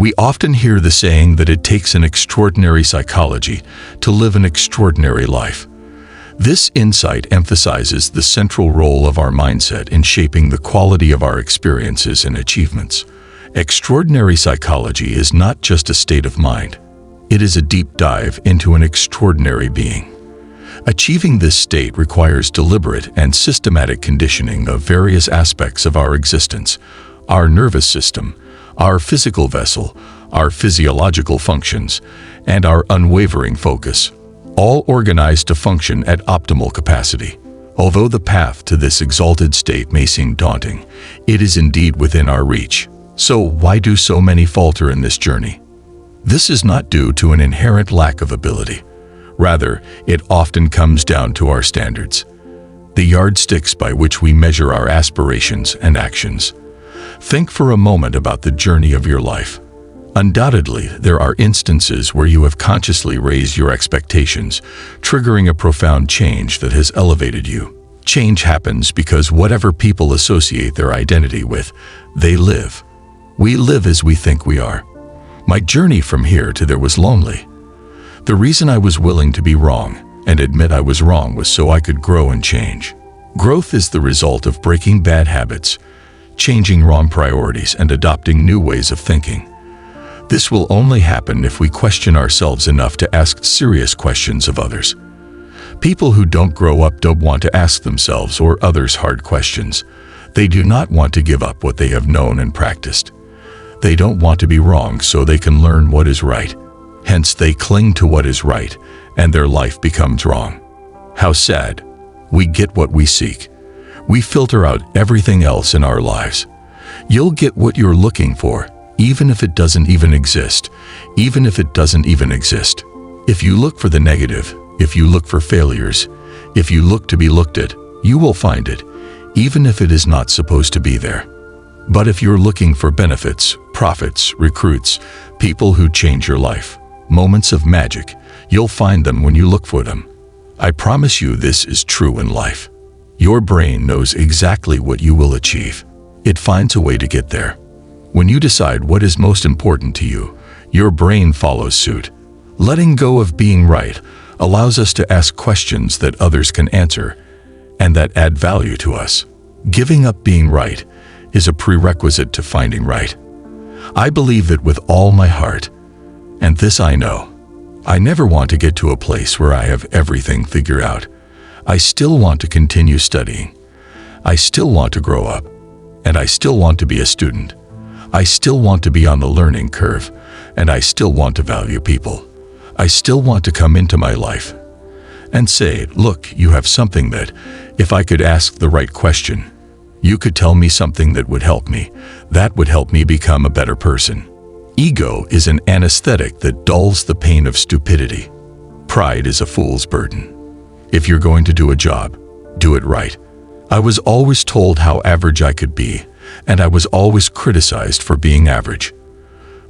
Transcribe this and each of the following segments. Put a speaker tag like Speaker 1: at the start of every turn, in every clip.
Speaker 1: We often hear the saying that it takes an extraordinary psychology to live an extraordinary life. This insight emphasizes the central role of our mindset in shaping the quality of our experiences and achievements. Extraordinary psychology is not just a state of mind. It is a deep dive into an extraordinary being. Achieving this state requires deliberate and systematic conditioning of various aspects of our existence: our nervous system, our physical vessel, our physiological functions, and our unwavering focus, all organized to function at optimal capacity. Although the path to this exalted state may seem daunting, it is indeed within our reach. So why do so many falter in this journey? This is not due to an inherent lack of ability. Rather, it often comes down to our standards, the yardsticks by which we measure our aspirations and actions. Think for a moment about the journey of your life. Undoubtedly, there are instances where you have consciously raised your expectations, triggering a profound change that has elevated you. Change happens because whatever people associate their identity with, they live. We live as we think we are. My journey from here to there was lonely. The reason I was willing to be wrong and admit I was wrong was so I could grow and change. Growth is the result of breaking bad habits, changing wrong priorities, and adopting new ways of thinking. This will only happen if we question ourselves enough to ask serious questions of others. People who don't grow up don't want to ask themselves or others hard questions. They do not want to give up what they have known and practiced. They don't want to be wrong so they can learn what is right. Hence, they cling to what is right, and their life becomes wrong. How sad. We get what we seek. We filter out everything else in our lives. You'll get what you're looking for, even if it doesn't even exist, even if it doesn't even exist. If you look for the negative, if you look for failures, if you look to be looked at, you will find it, even if it is not supposed to be there. But if you're looking for benefits, profits, recruits, people who change your life, moments of magic, you'll find them when you look for them. I promise you this is true in life. Your brain knows exactly what you will achieve. It finds a way to get there. When you decide what is most important to you, your brain follows suit. Letting go of being right allows us to ask questions that others can answer and that add value to us. Giving up being right is a prerequisite to finding right. I believe that with all my heart, and this I know. I never want to get to a place where I have everything figured out. I still want to continue studying. I still want to grow up, and I still want to be a student. I still want to be on the learning curve, and I still want to value people. I still want to come into my life and say, look, you have something that, if I could ask the right question, you could tell me something that would help me. That would help me become a better person. Ego is an anesthetic that dulls the pain of stupidity. Pride is a fool's burden. If you're going to do a job, do it right. I was always told how average I could be, and I was always criticized for being average.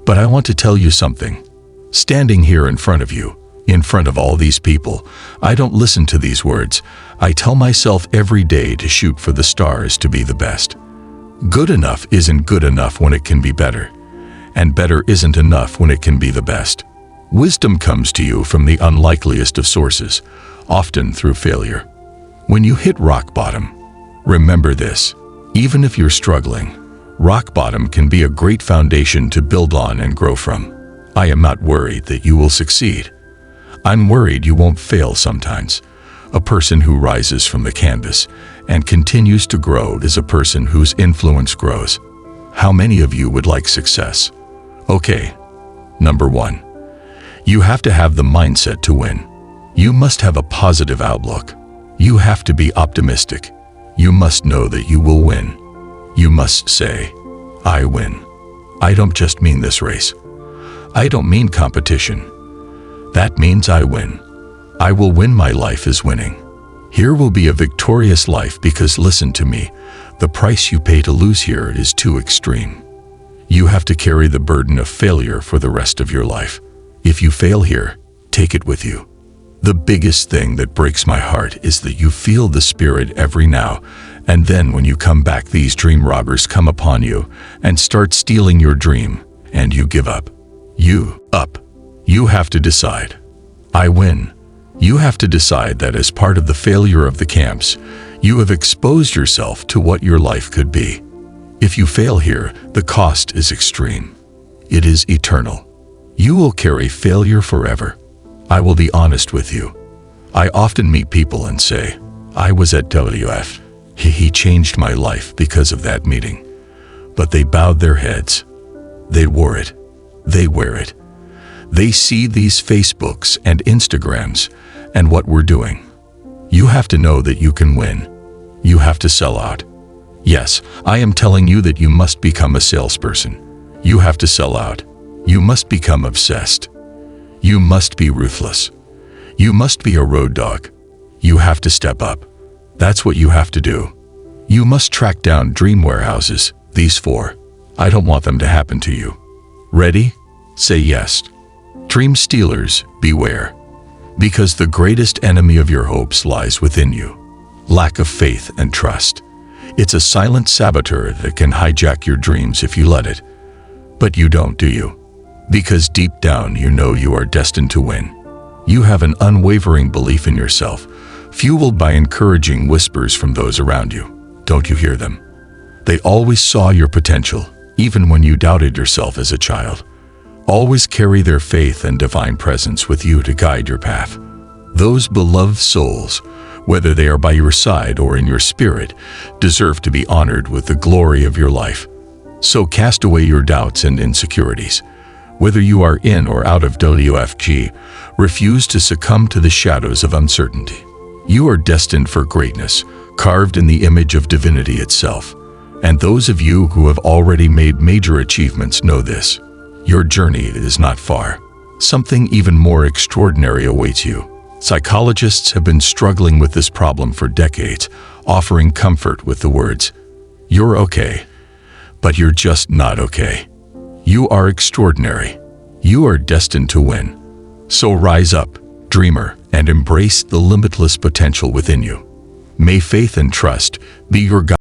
Speaker 1: But I want to tell you something. Standing here in front of you, in front of all these people, I don't listen to these words. I tell myself every day to shoot for the stars, to be the best. Good enough isn't good enough when it can be better, and better isn't enough when it can be the best. Wisdom comes to you from the unlikeliest of sources, often through failure. When you hit rock bottom, remember this: even if you're struggling, rock bottom can be a great foundation to build on and grow from. I am not worried that you will succeed. I'm worried you won't fail sometimes. A person who rises from the canvas and continues to grow is a person whose influence grows. How many of you would like success? Okay. Number 1. You have to have the mindset to win. You must have a positive outlook. You have to be optimistic. You must know that you will win. You must say, I win. I don't just mean this race. I don't mean competition. That means I win. I will win. My life is winning. Here will be a victorious life because, listen to me, the price you pay to lose here is too extreme. You have to carry the burden of failure for the rest of your life. If you fail here, take it with you. The biggest thing that breaks my heart is that you feel the spirit every now and then when you come back, these dream robbers come upon you and start stealing your dream, and you give up. You have to decide. I win. You have to decide that as part of the failure of the camps, you have exposed yourself to what your life could be. If you fail here, the cost is extreme. It is eternal. You will carry failure forever. I will be honest with you. I often meet people and say, I was at WF. He changed my life because of that meeting. But they bowed their heads. They wore it. They wear it. They see these Facebooks and Instagrams and what we're doing. You have to know that you can win. You have to sell out. Yes, I am telling you that you must become a salesperson. You have to sell out. You must become obsessed. You must be ruthless. You must be a road dog. You have to step up. That's what you have to do. You must track down dream warehouses, these 4. I don't want them to happen to you. Ready? Say yes. Dream stealers, beware. Because the greatest enemy of your hopes lies within you. Lack of faith and trust. It's a silent saboteur that can hijack your dreams if you let it. But you don't, do you? Because deep down you know you are destined to win. You have an unwavering belief in yourself, fueled by encouraging whispers from those around you. Don't you hear them? They always saw your potential, even when you doubted yourself as a child. Always carry their faith and divine presence with you to guide your path. Those beloved souls, whether they are by your side or in your spirit, deserve to be honored with the glory of your life. So cast away your doubts and insecurities. Whether you are in or out of WFG, refuse to succumb to the shadows of uncertainty. You are destined for greatness, carved in the image of divinity itself. And those of you who have already made major achievements know this. Your journey is not far. Something even more extraordinary awaits you. Psychologists have been struggling with this problem for decades, offering comfort with the words, "You're okay, but you're just not okay." You are extraordinary. You are destined to win. So rise up, dreamer, and embrace the limitless potential within you. May faith and trust be your guide.